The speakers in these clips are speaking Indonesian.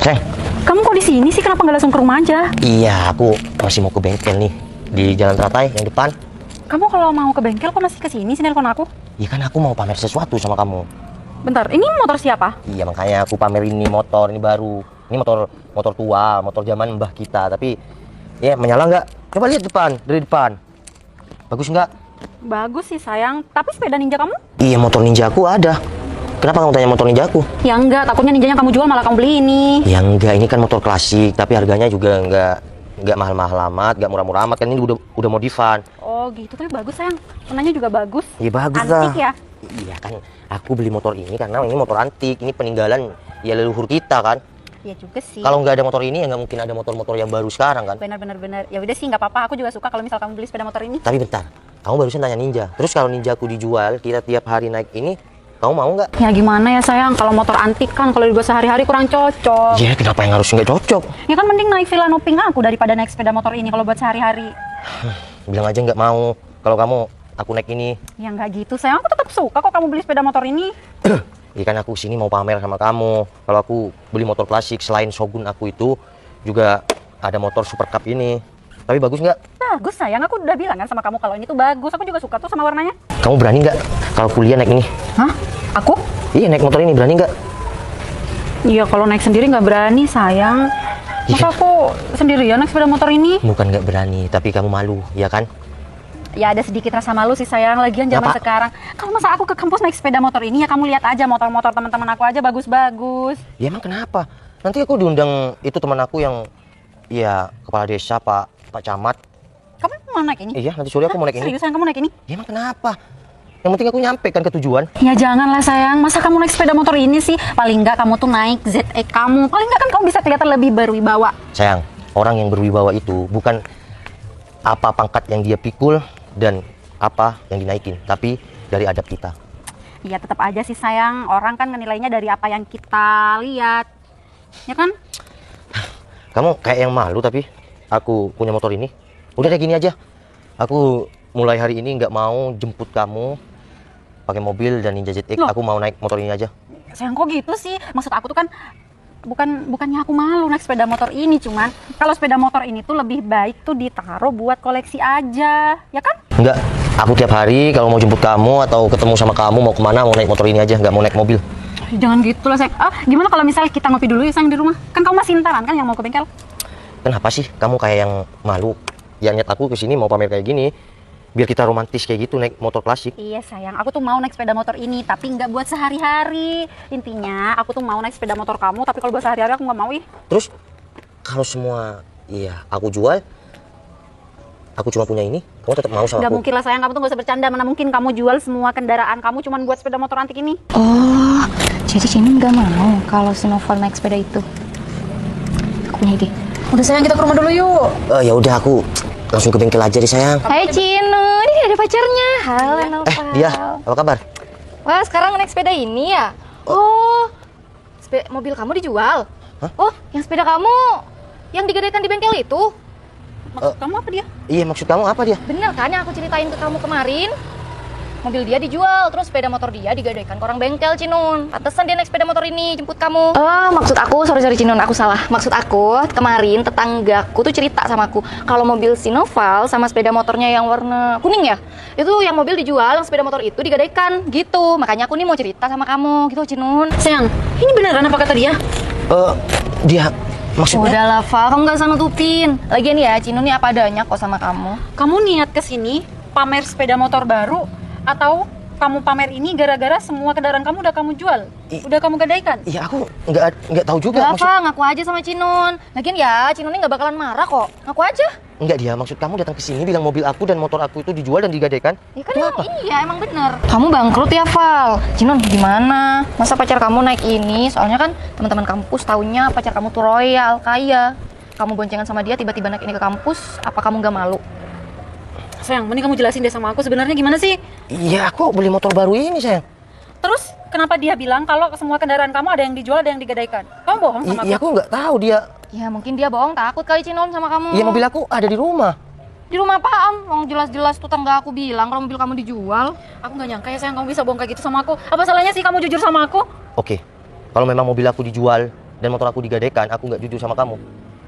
Sayang. Kamu kok di sini sih? Kenapa nggak langsung ke rumah aja? Iya, aku masih mau ke bengkel nih di Jalan Teratai yang depan. Kamu kalau mau ke bengkel kok masih ke sini sih nelpon aku? Iya kan aku mau pamer sesuatu sama kamu. Bentar, ini motor siapa? Iya makanya aku pamer ini motor ini baru. Ini motor tua, motor zaman mbah kita. Tapi ya menyala nggak? Coba lihat depan, dari depan. Bagus nggak? Bagus sih sayang. Tapi sepeda ninja kamu? Iya motor ninja aku ada. Kenapa kamu tanya motor ninja aku? Ya enggak, takutnya ninjanya kamu jual malah kamu beli ini. Ya enggak, ini kan motor klasik, tapi harganya juga enggak mahal-mahal amat, enggak murah-murah amat, kan ini udah modifan. Oh gitu, tapi bagus sayang. Warnanya juga bagus. Iya bagus Antik lah. ya? Iya kan, aku beli motor ini karena ini motor antik, ini peninggalan ya leluhur kita kan. Iya juga sih. Kalau nggak ada motor ini ya nggak mungkin ada motor-motor yang baru sekarang kan. Benar. Ya udah sih nggak apa-apa. Aku juga suka kalau misal kamu beli sepeda motor ini. Tapi bentar, kamu barusan tanya ninja. Terus kalau ninja aku dijual, kita tiap hari naik ini, kamu mau nggak? Ya gimana ya sayang, kalau motor antik kan kalau dibuat sehari-hari kurang cocok. Ya kenapa yang harus nggak cocok? Ya kan mending naik Villa Noping aku daripada naik sepeda motor ini kalau buat sehari-hari. Bilang aja nggak mau. Kalau kamu, aku naik ini. Ya nggak gitu sayang, aku tetap suka kok kamu beli sepeda motor ini. Ya kan aku sini mau pamer sama kamu. Kalau aku beli motor klasik, selain Shogun aku itu juga ada motor Super Cup ini. Tapi bagus nggak? Bagus sayang, aku udah bilang kan sama kamu kalau ini tuh bagus. Aku juga suka tuh sama warnanya. Kamu berani nggak kalau kuliah naik ini? Hah? Aku? Iya naik motor ini berani nggak? Iya kalau naik sendiri nggak berani sayang. Masa Iya. aku sendirian naik sepeda motor ini? Bukan nggak berani, tapi kamu malu, ya kan? Ya ada sedikit rasa malu sih sayang. Lagian zaman Apa? sekarang, kalau masa aku ke kampus naik sepeda motor ini ya kamu lihat aja motor-motor teman-teman aku aja bagus-bagus. Ya emang kenapa? Nanti aku diundang itu teman aku yang, ya kepala desa Pak Camat. Kamu mau naik ini? Iya nanti sore aku mau naik ini. Serius sayang kamu naik ini? Ya emang kenapa? Yang penting aku nyampe kan ke tujuan. Ya janganlah sayang, masa kamu naik sepeda motor ini sih? Paling nggak kamu tuh naik ZX kamu. Paling nggak kan kamu bisa kelihatan lebih berwibawa. Sayang, orang yang berwibawa itu bukan apa pangkat yang dia pikul dan apa yang dinaikin, tapi dari adab kita. Ya tetap aja sih sayang, orang kan menilainya dari apa yang kita lihat. Ya kan? Kamu kayak yang malu tapi aku punya motor ini. Udah kayak gini aja. Aku mulai hari ini nggak mau jemput kamu pakai mobil dan Ninja ZX. Loh? Aku mau naik motor ini aja. Sayang kok gitu sih? Maksud aku tuh kan bukannya aku malu naik sepeda motor ini, cuman kalau sepeda motor ini tuh lebih baik tuh ditaruh buat koleksi aja, ya kan? Enggak, aku tiap hari kalau mau jemput kamu atau ketemu sama kamu mau kemana mau naik motor ini aja, nggak mau naik mobil. Jangan gitu lah sayang. Gimana kalau misalnya kita ngopi dulu ya sayang di rumah? Kan kamu masih intaran kan yang mau ke bengkel? Kenapa sih kamu kayak yang malu? Ya niat aku kesini mau pamer kayak gini, biar kita romantis kayak gitu naik motor klasik. Iya sayang, aku tuh mau naik sepeda motor ini, tapi nggak buat sehari-hari. Intinya aku tuh mau naik sepeda motor kamu, tapi kalau buat sehari-hari aku nggak mau ih. Terus kalau semua iya aku jual, aku cuma punya ini, kamu tetap mau sama Nggak aku? mungkin lah sayang, kamu tuh nggak usah bercanda. Mana mungkin kamu jual semua kendaraan kamu cuma buat sepeda motor antik ini? Oh, jadi Cini nggak mau kalau si Novel naik sepeda itu. Aku punya ide. Udah sayang, kita ke rumah dulu yuk. Ya udah aku langsung ke bengkel aja deh sayang. Hai Cinu, ini ada pacarnya. Halo Novel. Dia apa kabar? Wah, sekarang naik sepeda ini ya? Oh, mobil kamu dijual? Hah? Oh, yang sepeda kamu yang digadaikan di bengkel itu? Maksud kamu apa dia? Iya maksud kamu apa dia? Bener kan yang aku ceritain ke kamu kemarin? Mobil dia dijual, terus sepeda motor dia digadaikan ke orang bengkel, Cinun. Pantesan dia naik sepeda motor ini, jemput kamu. Oh, maksud aku, sorry Cinun, aku salah. Maksud aku, kemarin tetanggaku tuh cerita sama aku, kalau mobil si Noval sama sepeda motornya yang warna kuning ya, itu yang mobil dijual, yang sepeda motor itu digadaikan, gitu. Makanya aku nih mau cerita sama kamu, gitu Cinun. Sayang, ini beneran apa kata dia? Dia maksudnya? Udahlah, Val, kamu gak usah nutupin. Lagian ya, Cinun nih apa adanya kok sama kamu. Kamu niat kesini pamer sepeda motor baru atau kamu pamer ini gara-gara semua kendaraan kamu udah kamu jual? Udah kamu gadaikan? Iya aku nggak tahu juga. Gak apa, ngaku aja sama Cinun. Lagian ya, Cinun ini gak bakalan marah kok. Ngaku aja. Enggak, dia maksud kamu datang ke sini bilang mobil aku dan motor aku itu dijual dan digadaikan? Ya kan Itu emang apa? iya, emang bener. Kamu bangkrut ya, Val. Cinun, gimana? Masa pacar kamu naik ini? Soalnya kan teman-teman kampus taunya pacar kamu tuh royal, kaya. Kamu boncengan sama dia tiba-tiba naik ini ke kampus, apa kamu gak malu? Sayang, mending kamu jelasin deh sama aku sebenarnya gimana sih? Iya aku beli motor baru ini sayang. Terus kenapa dia bilang kalau semua kendaraan kamu ada yang dijual, ada yang digadaikan? Kamu bohong sama Iya aku? aku nggak tahu dia. Ya mungkin dia bohong, takut kali Cinun sama kamu. Iya mobil aku ada di rumah. Di rumah apaan? Wong jelas-jelas tetangga aku bilang kalau mobil kamu dijual. Aku nggak nyangka ya sayang kamu bisa bohong kayak gitu sama aku. Apa salahnya sih kamu jujur sama aku? Oke, kalau memang mobil aku dijual dan motor aku digadaikan, aku nggak jujur sama kamu.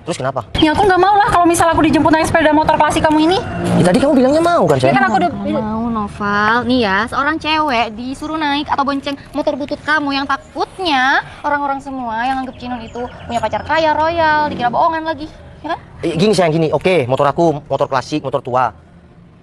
Terus kenapa? Ya aku nggak mau lah kalau misal aku dijemput naik sepeda motor klasik kamu ini. Ya, tadi kamu bilangnya mau kan, Ini sayang? kan aku udah Nggak mau Noval. Nih ya, seorang cewek disuruh naik atau bonceng motor butut kamu yang takutnya orang-orang semua yang anggap Cinun itu punya pacar kaya royal, dikira bohongan lagi, ya kan? Gini sayang, gini. Oke, motor aku motor klasik, motor tua.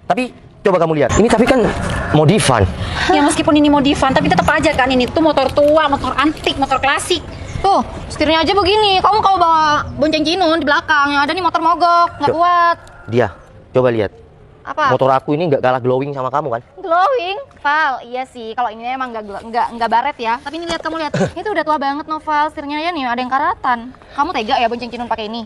Tapi coba kamu lihat. Ini tapi kan modifan. ya meskipun ini modifan tapi tetap aja kan ini tuh motor tua, motor antik, motor klasik. Tuh, setirnya aja begini. Kamu kalau bawa bonceng Cinun di belakang, yang ada nih motor mogok, nggak Cuk. kuat. Dia, coba lihat. Apa? Motor aku ini nggak kalah glowing sama kamu kan? Glowing, Val. Iya sih, kalau ini emang nggak baret ya. Tapi ini lihat, kamu lihat, itu udah tua banget Noval. Setirnya ya nih ada yang karatan. Kamu tega ya bonceng Cinun pakai ini?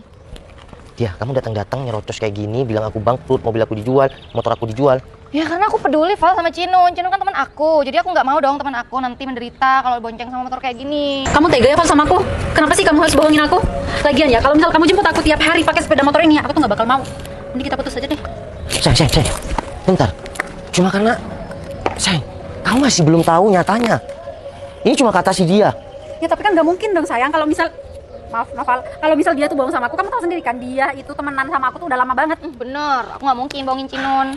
Dia, kamu datang-datang nyerocos kayak gini, bilang aku bangkrut, mobil aku dijual, motor aku dijual. Ya karena aku peduli Val sama Cinun. Cinun kan teman aku, jadi aku nggak mau dong teman aku nanti menderita kalau bonceng sama motor kayak gini. Kamu tega ya Val sama aku? Kenapa sih kamu harus bohongin aku? Lagian ya kalau misal kamu jemput aku tiap hari pakai sepeda motor ini, aku tuh nggak bakal mau. Mending kita putus aja deh. Sayang. Bentar. Cuma karena, sayang, kamu masih belum tahu nyatanya. Ini cuma kata si dia. Ya tapi kan nggak mungkin dong sayang kalau misal maaf Noval, kalau misal dia tuh bohong sama aku, kamu tahu sendiri kan dia itu temenan sama aku tuh udah lama banget. Bener, aku nggak mungkin bohongin Cinun.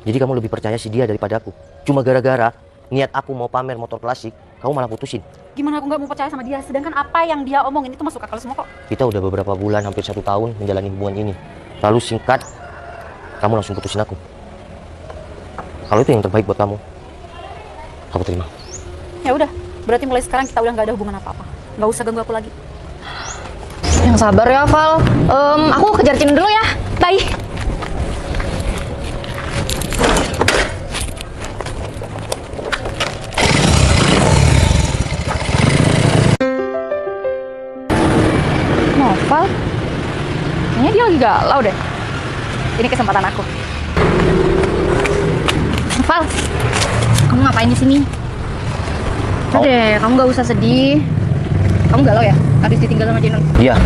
Jadi kamu lebih percaya si dia daripada aku. Cuma gara-gara niat aku mau pamer motor klasik, kamu malah putusin. Gimana aku nggak mau percaya sama dia? Sedangkan apa yang dia omongin itu masuk akal semua kok. Kita udah beberapa bulan, hampir 1 tahun menjalani hubungan ini. Lalu singkat, kamu langsung putusin aku. Kalau itu yang terbaik buat kamu, aku terima. Ya udah, berarti mulai sekarang kita udah nggak ada hubungan apa-apa. Nggak usah ganggu aku lagi. Yang sabar ya Val. Aku kejar Cinun dulu ya. Bye. Noval, kayaknya dia lagi galau deh. Ini kesempatan aku. Noval, kamu ngapain di sini? Udah deh, kamu gak usah sedih. Kamu galau ya? Habis ditinggal sama Cinun? Iya,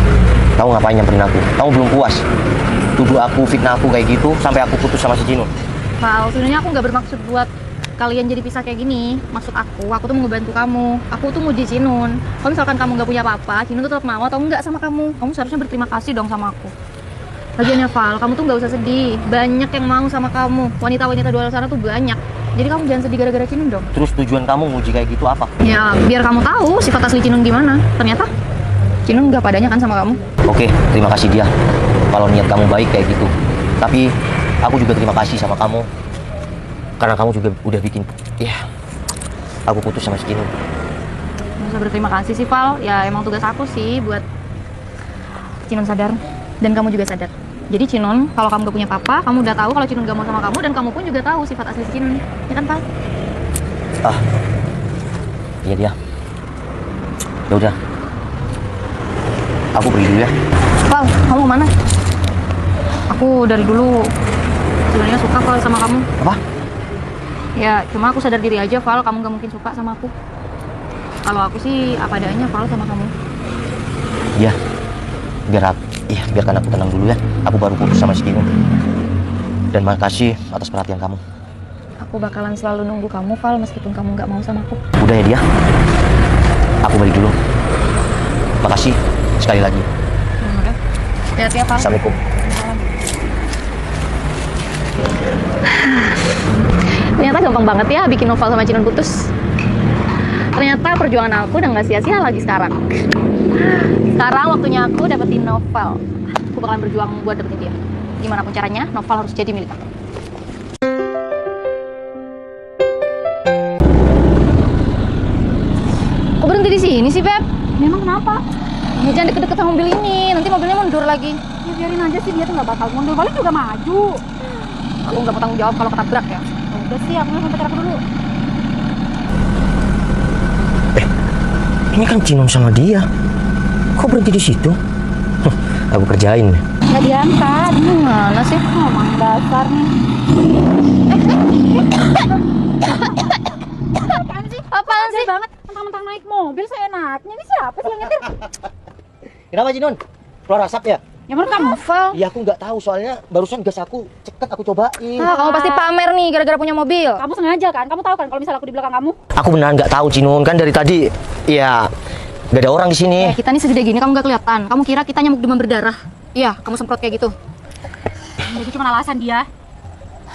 kamu ngapain nyamperin aku? Kamu belum puas? Tuduh aku, fitnah aku kayak gitu, sampai aku putus sama si Cinun. Val, sebenarnya aku nggak bermaksud buat kalian jadi pisah kayak gini. Maksud aku tuh mau ngebantu kamu. Aku tuh muji Cinun. Kalau misalkan kamu nggak punya apa-apa, Cinun tuh tetap mau atau enggak sama kamu. Kamu seharusnya berterima kasih dong sama aku. Lagian ya Val, kamu tuh nggak usah sedih. Banyak yang mau sama kamu. Wanita-wanita di luar sana tuh banyak. Jadi kamu jangan sedih gara-gara Cinun dong. Terus tujuan kamu nguji kayak gitu apa? Ya, biar kamu tahu sifat asli Cinun gimana. Ternyata Cinun nggak padanya kan sama kamu. Oke, terima kasih dia. Kalau niat kamu baik kayak gitu. Tapi aku juga terima kasih sama kamu. Karena kamu juga udah bikin, ya, aku putus sama si Cinun. Nggak usah berterima kasih sih Val. Ya emang tugas aku sih buat Cinun sadar. Dan kamu juga sadar. Jadi Cinun, kalau kamu gak punya papa, kamu udah tahu kalau Cinun gak mau sama kamu, dan kamu pun juga tahu sifat asli Cinun. Ya kan, Val? Iya dia. Ya udah. Aku pergi dulu ya. Val, kamu mana? Aku dari dulu sebenarnya suka Val sama kamu. Apa? Ya, cuma aku sadar diri aja, Val, kamu gak mungkin suka sama aku. Kalau aku sih apa adanya, Val, sama kamu. Iya. Biarkan aku tenang dulu ya. Aku baru putus sama si Cinun. Dan makasih atas perhatian kamu. Aku bakalan selalu nunggu kamu, Val, meskipun kamu gak mau sama aku. Udah ya dia. Aku balik dulu. Makasih sekali lagi. Oke. Hati-hati ya, Val. Assalamualaikum. Ternyata gampang banget ya bikin Noval sama Cinun putus. Ternyata perjuangan aku udah gak sia-sia lagi sekarang. Sekarang waktunya aku dapetin Noval. Aku bakalan berjuang buat dapetin dia. Gimana pun caranya, Noval harus jadi milik aku. Kok berhenti di sini sih, Beb? Memang kenapa? Ya, jangan deket-deket sama mobil ini, nanti mobilnya mundur lagi. Ya biarin aja sih, dia tuh nggak bakal mundur, balik juga maju. Aku nggak mau tanggung jawab kalau ketabrak ya. Udah sih, aku mau pacar aku dulu. Ini kan Cinun sama dia. Kok berhenti di situ? Aku kerjain. Nggak diangkat. Gimana sih? Emang dasar nih. Apaan sih? Apaan sih? banget, mentang-mentang naik mobil seenaknya. Ini siapa sih yang nyetir? Kenapa Cinun? Keluar asap ya? Ya menurut kamu? Noval. Iya aku nggak tahu soalnya barusan gas aku cekat aku cobain. Ah, kamu pasti pamer nih gara-gara punya mobil. Kamu sengaja kan? Kamu tahu kan kalau misal aku di belakang kamu? Aku beneran nggak tahu Cinun, kan dari tadi ya Gak ada orang di sini. Kita nih segede gini kamu nggak kelihatan. Kamu kira kita nyamuk demam berdarah? Iya, kamu semprot kayak gitu. Itu cuma alasan dia.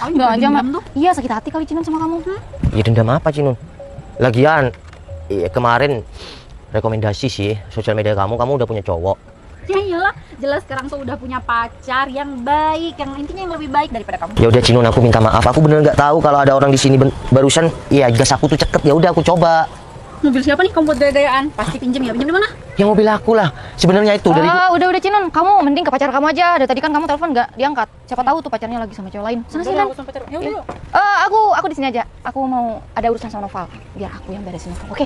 Kamu Enggak aja, Mbak. tuh. Iya, sakit hati kali Cinun sama kamu. Ya dendam apa Cinun? Lagian kemarin rekomendasi sih sosial media kamu udah punya cowok. Ya iyalah, jelas sekarang tuh udah punya pacar yang baik, yang intinya yang lebih baik daripada kamu. Ya udah Cinun, aku minta maaf. Aku bener nggak tahu kalau ada orang di sini barusan. Iya, gas aku tuh ceket. Ya udah aku coba. Mobil siapa nih kamu buat gaya-gayaan? Pasti pinjem ya, pinjem di mana? Yang mobil aku lah. Sebenarnya itu dari. Udah Cinun, kamu mending ke pacar kamu aja. Dari tadi kan kamu telepon nggak diangkat. Siapa tahu tuh pacarnya lagi sama cewek lain. Sana sini. Ya udah. Aku di sini aja. Aku mau ada urusan sama Noval. Biar aku yang beresin Noval. Oke.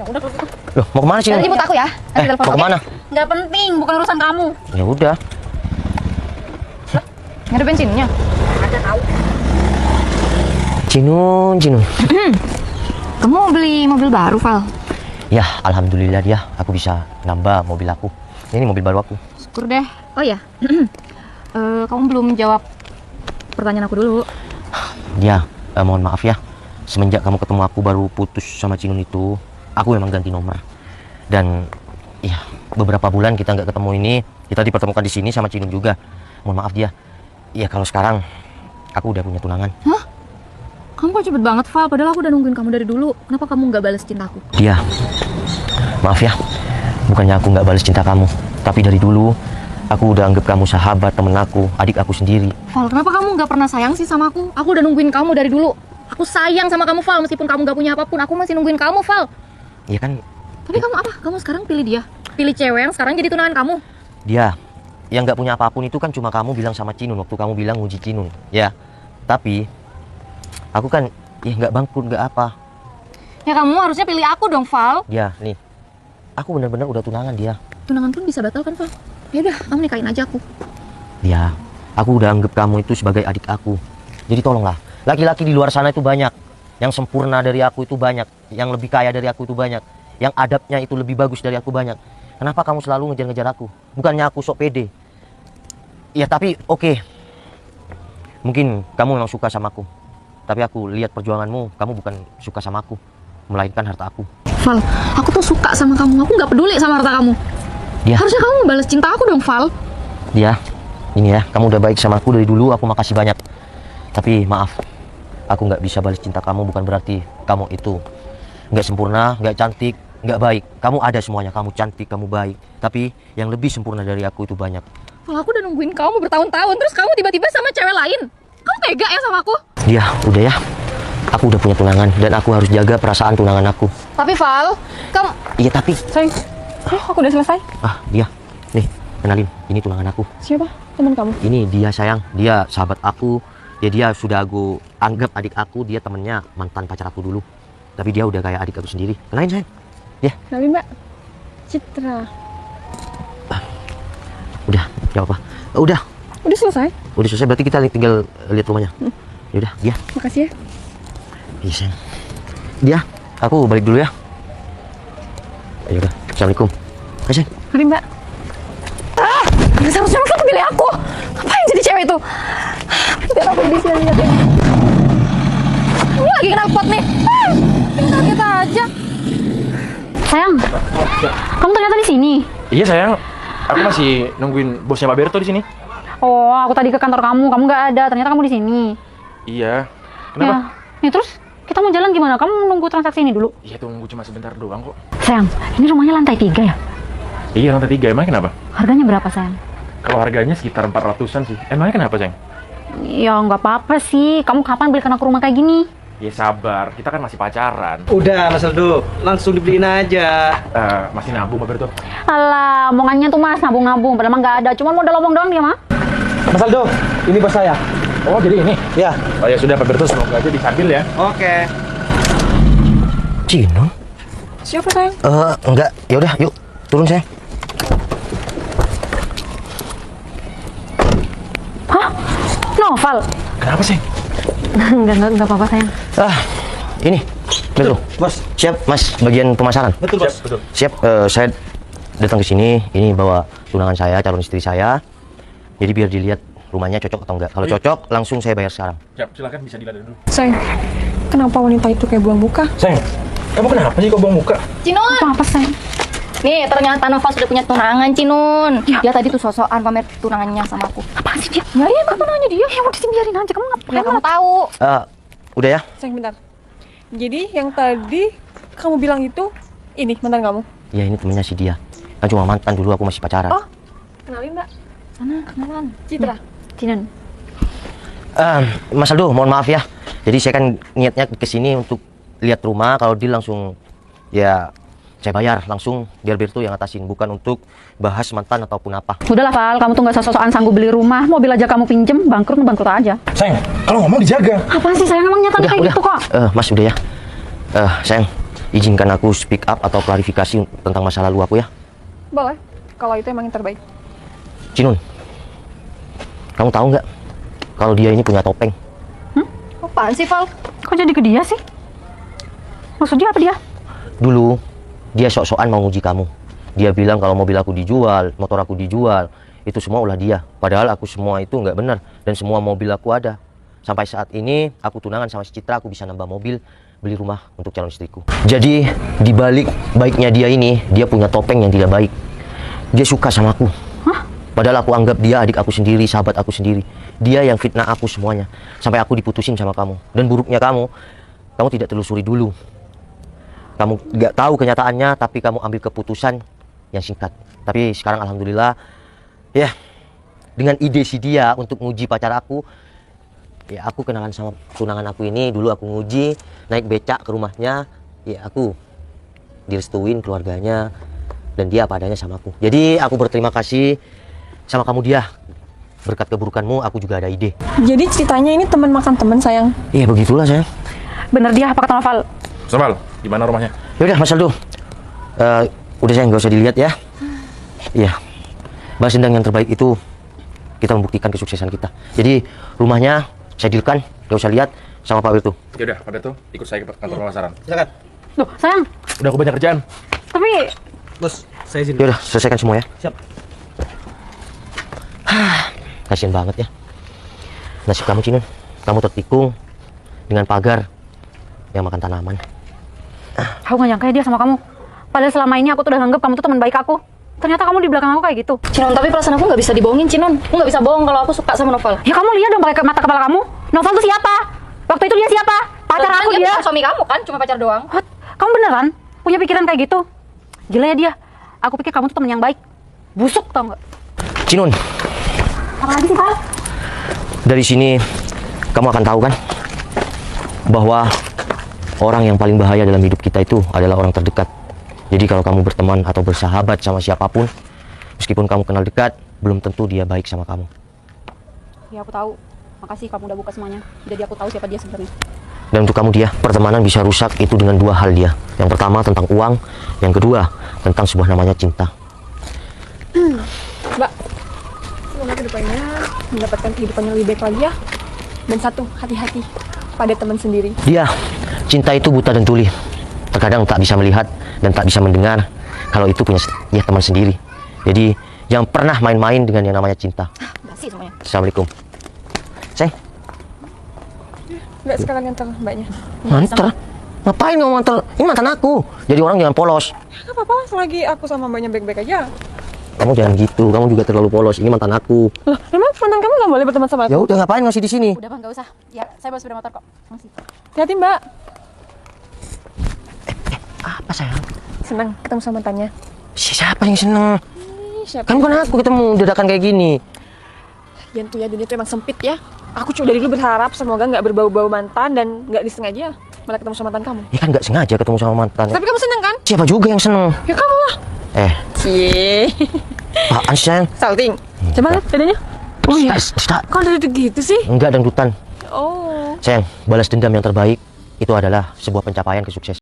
Ya udah kalau gitu. Loh, mau kemana Cinun? Nanti jemput aku ya. Nanti telepon. Mau oke? kemana? Nggak penting, bukan urusan kamu. Ya udah. Nggak ada bensinnya. Ada tahu. Cinun. Kamu mau beli mobil baru, Val? Ya, alhamdulillah dia. Aku bisa nambah mobil aku. Ini mobil baru aku. Syukur deh. Oh ya. Kamu belum jawab pertanyaan aku dulu. Dia, mohon maaf ya. Semenjak kamu ketemu aku baru putus sama Cinun itu, aku memang ganti nomor. Dan ya, beberapa bulan kita nggak ketemu ini, kita dipertemukan di sini sama Cinun juga. Mohon maaf dia. Ya kalau sekarang aku udah punya tunangan. Hah? Kamu kok cepet banget, Val? Padahal aku udah nungguin kamu dari dulu. Kenapa kamu nggak balas cintaku? Dia, maaf ya. Bukannya aku nggak balas cinta kamu, tapi dari dulu aku udah anggap kamu sahabat, temen aku, adik aku sendiri. Val, kenapa kamu nggak pernah sayang sih sama aku? Aku udah nungguin kamu dari dulu. Aku sayang sama kamu, Val. Meskipun kamu nggak punya apapun, aku masih nungguin kamu, Val. Iya kan? Tapi kamu apa? Kamu sekarang pilih dia? Pilih cewek yang sekarang jadi tunangan kamu? Dia yang nggak punya apapun itu kan cuma kamu bilang sama Cinun waktu kamu bilang nguji Cinun, ya. Tapi aku kan ya nggak bangkrut nggak apa. Ya kamu harusnya pilih aku dong, Val. Dia nih, aku benar-benar udah tunangan dia. Tunangan pun bisa batal kan, Val? Ya udah, kamu nikahin aja aku. Dia, aku udah anggap kamu itu sebagai adik aku. Jadi tolonglah, laki-laki di luar sana itu banyak. Yang sempurna dari aku itu banyak. Yang lebih kaya dari aku itu banyak. Yang adabnya itu lebih bagus dari aku banyak. Kenapa kamu selalu ngejar-ngejar aku? Bukannya aku sok pede. Ya tapi oke. Mungkin kamu memang suka sama aku. Tapi aku lihat perjuanganmu, kamu bukan suka sama aku, melainkan harta aku. Val, aku tuh suka sama kamu. Aku nggak peduli sama harta kamu. Dia, Harusnya kamu balas cinta aku dong, Val. dia, ini ya, kamu udah baik sama aku dari dulu, aku makasih banyak. Tapi maaf, aku nggak bisa balas cinta kamu, bukan berarti kamu itu nggak sempurna, nggak cantik, nggak baik. Kamu ada semuanya, kamu cantik, kamu baik. Tapi yang lebih sempurna dari aku itu banyak. Val, aku udah nungguin kamu bertahun-tahun, terus kamu tiba-tiba sama cewek lain. Kamu tega ya sama aku? Dia, udah ya, aku udah punya tunangan dan aku harus jaga perasaan tunangan aku. Tapi Val, kamu... Iya tapi, Sayang, aku udah selesai. dia, nih, kenalin, ini tunangan aku. Siapa? Teman kamu? Ini dia sayang, dia sahabat aku. Ya dia sudah aku anggap adik aku, dia temennya mantan pacar aku dulu. Tapi dia udah kayak adik aku sendiri. Kenalin sayang. Ya, Nabi Mbak. Citra. udah, gak apa-apa. Udah Udah selesai. berarti kita tinggal lihat rumahnya. Yaudah, dia. Makasih ya. Iya sayang. Dia, aku balik dulu ya. Yaudah, assalamualaikum. Oke sayang. Mari Mbak. Seharusnya kamu pilih aku. Ngapain jadi cewek itu? Biar aku di sini lihat ini. Ini lagi kena pot nih. Kita aja. Sayang, kamu ternyata di sini. Iya sayang, aku masih nungguin bosnya Pak Berto di sini. Oh, aku tadi ke kantor kamu nggak ada. Ternyata kamu di sini. Iya. Kenapa? Ya, terus kita mau jalan gimana? Kamu nunggu transaksi ini dulu. Iya tunggu cuma sebentar doang kok. Sayang, ini rumahnya lantai 3 ya? Iya lantai 3, emang kenapa? Harganya berapa sayang? Kalau harganya sekitar 400-an sih. Emangnya kenapa sayang? Ya nggak apa-apa sih. Kamu kapan belikan aku rumah kayak gini? Ya sabar, kita kan masih pacaran. Udah, Mas Aldo, langsung dibeliin aja. Masih nabung Pak Berto. Alah, omongannya tuh mas nabung-nabung. Padahal mah nggak ada. Cuma modal omong doang dia mah. Mas Aldo, ini bos saya. Oh jadi ini? Ya. Oh ya sudah Pak Berto, semoga aja disambil ya. Oke. Cinun? Siapa sayang? Enggak. Yaudah, yuk. Turun sayang. Hah? Noval? Kenapa sayang? Enggak apa-apa sayang. Ini. Betul. Bos. Siap, Mas, bagian pemasaran. Betul, Bos. Betul. Siap, saya datang ke sini, ini bawa tunangan saya, calon istri saya. Jadi biar dilihat rumahnya cocok atau enggak. Kalau cocok, langsung saya bayar sekarang. Siap, silakan bisa dilihat dulu. Sayang, kenapa wanita itu kayak buang muka? Sayang, kamu kenapa sih kok buang muka? Cinun! Apa sayang? Nih, ternyata Nova sudah punya tunangan, Cinun. Dia tadi tuh sosokan pamer tunangannya sama aku. Apaan sih dia? Ya, iya, tunangannya dia. Ya udah sih biarin aja, kamu ngapain? Ya, kamu tahu. Udah ya? Sayang, bentar. Jadi yang tadi kamu bilang itu ini mantan kamu? Ya ini temennya si dia. Kan cuma mantan, dulu aku masih pacaran. Oh, kenalin Mbak. Sana, kenalan. Citra. Cinan. Mas Aldo, mohon maaf ya. Jadi saya kan niatnya kesini untuk lihat rumah. Kalau dia langsung ya saya bayar langsung, biar Berto yang ngatasin, bukan untuk bahas mantan ataupun apa. Udahlah Val, kamu tuh nggak sok-sokan sanggup beli rumah, mobil aja kamu pinjem, bangkrut aja. Sayang, kalau ngomong dijaga. Apaan sih sayang, emang nyata kayak gitu kok? Mas udah ya. Sayang, izinkan aku speak up atau klarifikasi tentang masa lalu aku ya. Boleh. Kalau itu emang yang terbaik. Cinun, kamu tahu nggak kalau dia ini punya topeng? Apaan sih, Val? Kok jadi ke dia sih? Maksud dia apa dia? Dulu dia sok-sokan mau nguji kamu. Dia bilang kalau mobil aku dijual, motor aku dijual, itu semua ulah dia. Padahal aku semua itu nggak benar dan semua mobil aku ada. Sampai saat ini aku tunangan sama si Citra, aku bisa nambah mobil, beli rumah untuk calon istriku. Jadi di balik baiknya dia ini, dia punya topeng yang tidak baik. Dia suka sama aku. Padahal aku anggap dia adik aku sendiri, sahabat aku sendiri. Dia yang fitnah aku semuanya. Sampai aku diputusin sama kamu. Dan buruknya kamu tidak telusuri dulu. Kamu nggak tahu kenyataannya, tapi kamu ambil keputusan yang singkat. Tapi sekarang alhamdulillah, ya dengan ide si dia untuk nguji pacar aku, ya aku kenalan sama tunangan aku ini. Dulu aku nguji, naik becak ke rumahnya, ya aku direstuin keluarganya, dan dia apa adanya sama aku. Jadi aku berterima kasih sama kamu dia. Berkat keburukanmu, aku juga ada ide. Jadi ceritanya ini teman makan teman, sayang. Iya begitulah sayang. Bener dia apa kata Noval? Samal, gimana rumahnya? Yaudah Mas Aldo, udah sayang, nggak usah dilihat ya. Iya, balas dendam yang terbaik itu kita membuktikan kesuksesan kita. Jadi rumahnya saya dealkan, nggak usah lihat sama Pak Wirtu. Yaudah, pada tuh ikut saya ke kantor pemasaran. Silakan. Loh sayang, Udah aku banyak kerjaan. tapi Bos, saya izin. Yaudah, selesaikan semua ya. Siap. Kasian banget ya nasib kamu, Cinun. Kamu tertikung dengan pagar yang makan tanaman. aku nggak nyangka ya dia sama kamu. Padahal selama ini aku tuh udah nganggep kamu tuh teman baik aku. Ternyata kamu di belakang aku kayak gitu. Cinun, tapi perasaan aku nggak bisa dibohongin, Cinun. Aku nggak bisa bohong kalau aku suka sama Noval. Ya kamu lihat dong pakai mata kepala kamu. Noval tuh siapa? Waktu itu dia siapa? Pacar aku dia. Bukan suami kamu kan, cuma pacar doang. What? Kamu beneran punya pikiran kayak gitu? Gila ya dia. Aku pikir kamu tuh teman yang baik. Busuk tau nggak? Cinun, Apa lagi sih Val? dari sini kamu akan tahu kan bahwa orang yang paling bahaya dalam hidup kita itu adalah orang terdekat. Jadi kalau kamu berteman atau bersahabat sama siapapun, meskipun kamu kenal dekat, belum tentu dia baik sama kamu. Ya aku tahu. Makasih kamu udah buka semuanya. Jadi aku tahu siapa dia sebenarnya. Dan untuk kamu dia, pertemanan bisa rusak itu dengan dua hal dia. Yang pertama tentang uang, yang kedua tentang sebuah namanya cinta. Mbak, semoga kedepannya mendapatkan kehidupan yang lebih baik lagi ya. Dan satu, hati-hati pada teman sendiri. Dia, cinta itu buta dan tuli. Terkadang tak bisa melihat dan tak bisa mendengar kalau itu punya ya teman sendiri. Jadi jangan pernah main-main dengan yang namanya cinta. Basi semuanya. Assalamualaikum. Sayang, Mbak sekalian nganter mbaknya. manter? Ngapain kamu manter? Ini mantan aku. Jadi orang jangan polos. Gak apa-apa, selagi aku sama mbaknya baik-baik aja. Kamu jangan gitu, kamu juga terlalu polos. Ini mantan aku. Loh, emang mantan kamu gak boleh berteman sama Ya aku? udah, ngapain masih di sini? Udah bang, nggak usah. Ya saya bawa sepeda motor kok. Masih. Hati-hati mbak. Apa sayang? Senang ketemu sama mantannya. Siapa yang seneng? Siapa? Kan bukan aku ketemu dadakan kayak gini. Ya tuh ya, dunia tuh emang sempit ya. Aku cuma dari dulu berharap semoga nggak berbau-bau mantan dan nggak disengaja malah ketemu sama mantan kamu. Ya kan nggak sengaja ketemu sama mantan. Tapi kamu seneng kan? Siapa juga yang seneng? Ya kamu lah. Cie. Apaan sih sayang? Salting. Coba lihat bedanya. Oh iya. Stop. Kok ada gitu sih? Enggak dangdutan. Oh. Sayang, balas dendam yang terbaik itu adalah sebuah pencapaian kesuksesan.